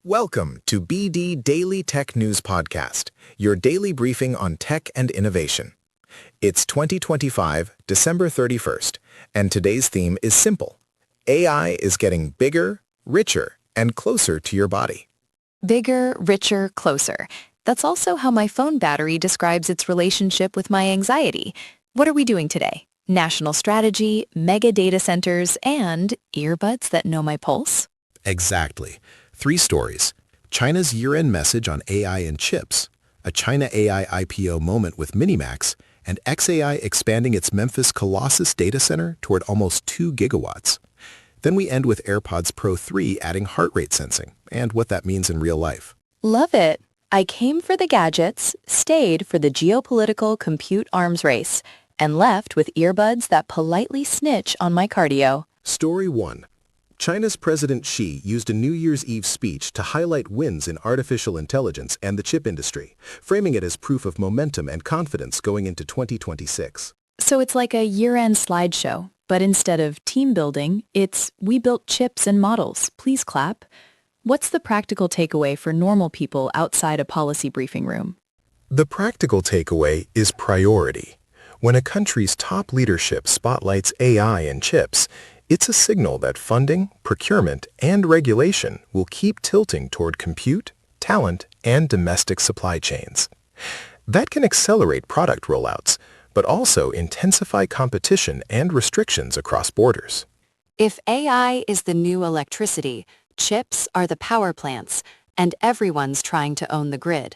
Welcome to BD Daily Tech News Podcast, your daily briefing on tech and innovation. It's 2025, December 31st, and today's theme is simple. AI is getting bigger, richer, and closer to your body. Bigger, richer, closer. That's also how my phone battery describes its relationship with my anxiety. What are we doing today? National strategy, mega data centers, and earbuds that know my pulse? Exactly. 3 stories. China's year-end message on AI and chips, a China AI IPO moment with MiniMax, and xAI expanding its Memphis Colossus data center toward almost 2 gigawatts. Then we end with AirPods Pro 3 adding heart rate sensing and what that means in real life. Love it. I came for the gadgets, stayed for the geopolitical compute arms race, and left with earbuds that politely snitch on my cardio. Story 1. China's President Xi used a New Year's Eve speech to highlight wins in artificial intelligence and the chip industry, framing it as proof of momentum and confidence going into 2026. So it's like a year-end slideshow, but instead of team building, it's we built chips and models, please clap. What's the practical takeaway for normal people outside a policy briefing room? The practical takeaway is priority. When a country's top leadership spotlights AI and chips, it's a signal that funding, procurement, and regulation will keep tilting toward compute, talent, and domestic supply chains. That can accelerate product rollouts, but also intensify competition and restrictions across borders. If AI is the new electricity, chips are the power plants, and everyone's trying to own the grid.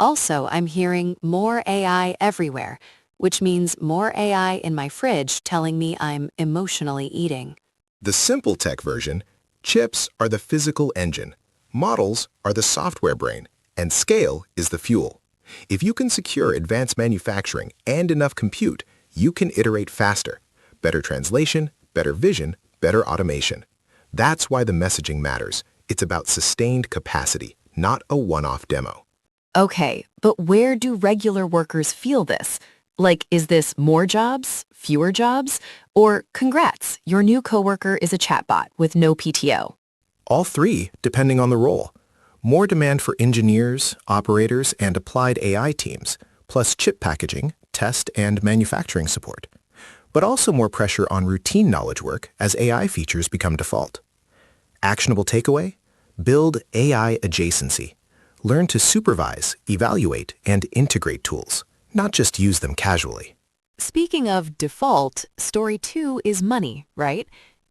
Also, I'm hearing more AI everywhere, which means more AI in my fridge telling me I'm emotionally eating. The simple tech version, chips are the physical engine, models are the software brain, and scale is the fuel. If you can secure advanced manufacturing and enough compute, you can iterate faster. Better translation, better vision, better automation. That's why the messaging matters. It's about sustained capacity, not a one-off demo. Okay, but where do regular workers feel this? Like, is this more jobs, fewer jobs, or congrats, your new coworker is a chatbot with no PTO? All 3, depending on the role. More demand for engineers, operators, and applied AI teams, plus chip packaging, test, and manufacturing support. But also more pressure on routine knowledge work as AI features become default. Actionable takeaway? Build AI adjacency. Learn to supervise, evaluate, and integrate tools, not just use them casually. Speaking of default, story 2 is money, right?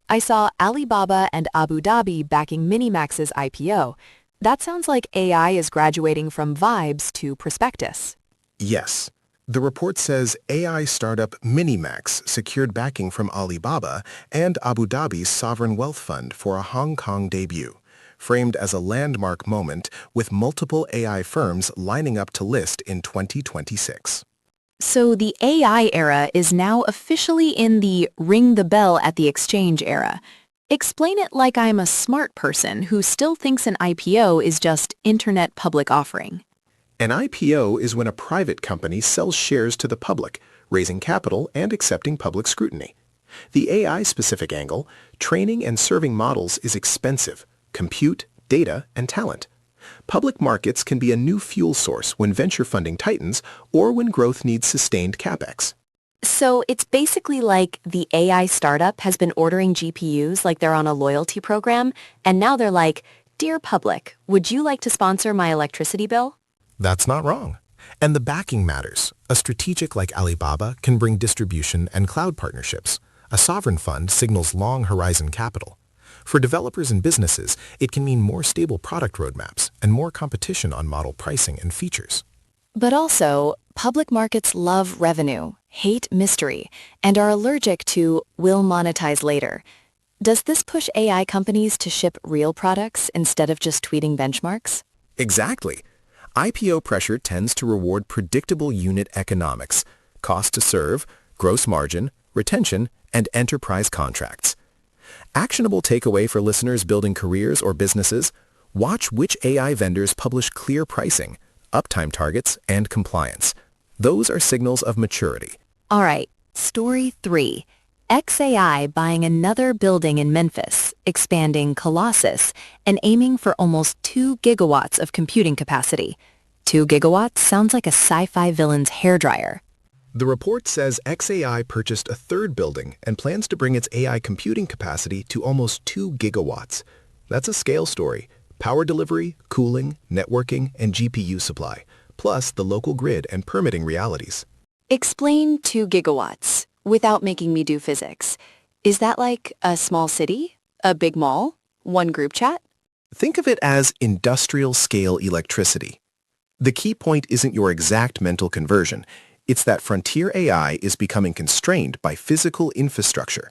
I saw Alibaba and Abu Dhabi backing MiniMax's IPO. That sounds like AI is graduating from vibes to prospectus. Yes. The report says AI startup MiniMax secured backing from Alibaba and Abu Dhabi's sovereign wealth fund for a Hong Kong debut, framed as a landmark moment with multiple AI firms lining up to list in 2026. So the AI era is now officially in the ring the bell at the exchange era. Explain it like I'm a smart person who still thinks an IPO is just internet public offering. An IPO is when a private company sells shares to the public, raising capital and accepting public scrutiny. The AI-specific angle, training and serving models, is expensive. Compute, data, and talent. Public markets can be a new fuel source when venture funding tightens or when growth needs sustained capex. So it's basically like the AI startup has been ordering GPUs like they're on a loyalty program, and now they're like, "Dear public, would you like to sponsor my electricity bill?" That's not wrong. And the backing matters. A strategic like Alibaba can bring distribution and cloud partnerships. A sovereign fund signals long horizon capital. For developers and businesses, it can mean more stable product roadmaps and more competition on model pricing and features. But also, public markets love revenue, hate mystery, and are allergic to "will monetize later." Does this push AI companies to ship real products instead of just tweeting benchmarks? Exactly. IPO pressure tends to reward predictable unit economics, cost to serve, gross margin, retention, and enterprise contracts. Actionable takeaway for listeners building careers or businesses: watch which AI vendors publish clear pricing, uptime targets, and compliance. Those are signals of maturity. All right, story 3. xAI buying another building in Memphis, expanding Colossus, and aiming for almost 2 gigawatts of computing capacity. 2 gigawatts sounds like a sci-fi villain's hairdryer. The report says xAI purchased a third building and plans to bring its AI computing capacity to almost 2 gigawatts. That's a scale story. Power delivery, cooling, networking, and GPU supply, plus the local grid and permitting realities. Explain 2 gigawatts without making me do physics. Is that like a small city? A big mall? One group chat? Think of it as industrial-scale electricity. The key point isn't your exact mental conversion. It's that frontier AI is becoming constrained by physical infrastructure.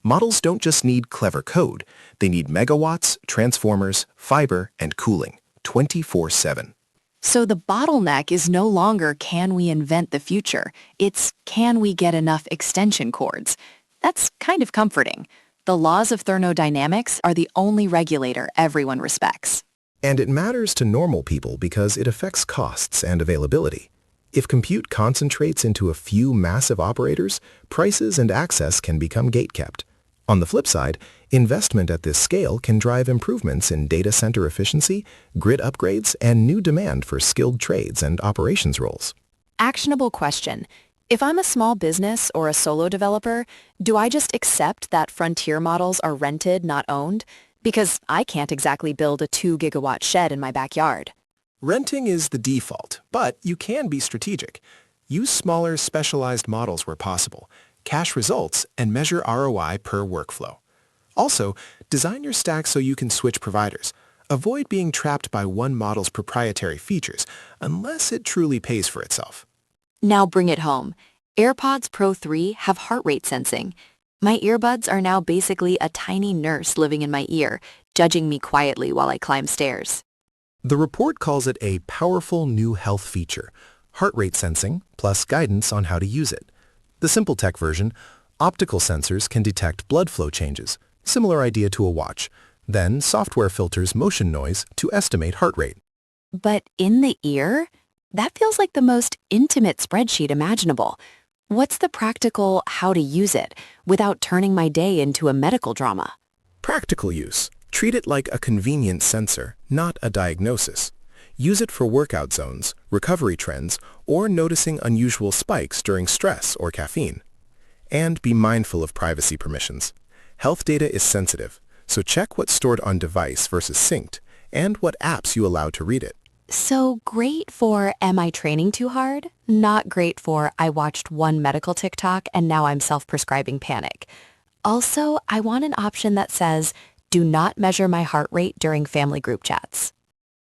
Models don't just need clever code. They need megawatts, transformers, fiber, and cooling, 24/7. So the bottleneck is no longer can we invent the future, it's can we get enough extension cords. That's kind of comforting. The laws of thermodynamics are the only regulator everyone respects. And it matters to normal people because it affects costs and availability. If compute concentrates into a few massive operators, prices and access can become gatekept. On the flip side, investment at this scale can drive improvements in data center efficiency, grid upgrades, and new demand for skilled trades and operations roles. Actionable question. If I'm a small business or a solo developer, do I just accept that frontier models are rented, not owned? Because I can't exactly build a 2-gigawatt shed in my backyard. Renting is the default, but you can be strategic. Use smaller, specialized models where possible, cache results, and measure ROI per workflow. Also, design your stack so you can switch providers. Avoid being trapped by one model's proprietary features, unless it truly pays for itself. Now bring it home. AirPods Pro 3 have heart rate sensing. My earbuds are now basically a tiny nurse living in my ear, judging me quietly while I climb stairs. The report calls it a powerful new health feature, heart rate sensing plus guidance on how to use it. The simple tech version, optical sensors can detect blood flow changes, similar idea to a watch. Then software filters motion noise to estimate heart rate. But in the ear? That feels like the most intimate spreadsheet imaginable. What's the practical how to use it without turning my day into a medical drama? Practical use. Treat it like a convenient sensor, not a diagnosis. Use it for workout zones, recovery trends, or noticing unusual spikes during stress or caffeine. And be mindful of privacy permissions. Health data is sensitive, so check what's stored on device versus synced, and what apps you allow to read it. So great for am I training too hard? Not great for I watched one medical TikTok and now I'm self-prescribing panic. Also, I want an option that says, do not measure my heart rate during family group chats.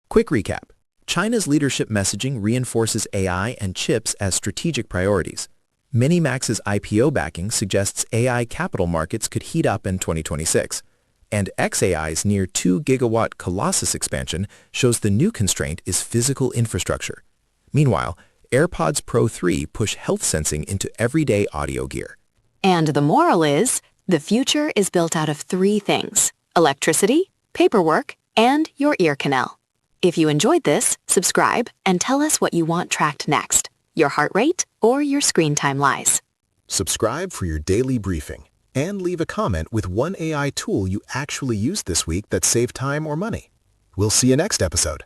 Quick recap. China's leadership messaging reinforces AI and chips as strategic priorities. MiniMax's IPO backing suggests AI capital markets could heat up in 2026. And xAI's near 2-gigawatt Colossus expansion shows the new constraint is physical infrastructure. Meanwhile, AirPods Pro 3 push health sensing into everyday audio gear. And the moral is, the future is built out of 3 things: electricity, paperwork, and your ear canal. If you enjoyed this, subscribe and tell us what you want tracked next, your heart rate or your screen time lies. Subscribe for your daily briefing. And leave a comment with one AI tool you actually used this week that saved time or money. We'll see you next episode.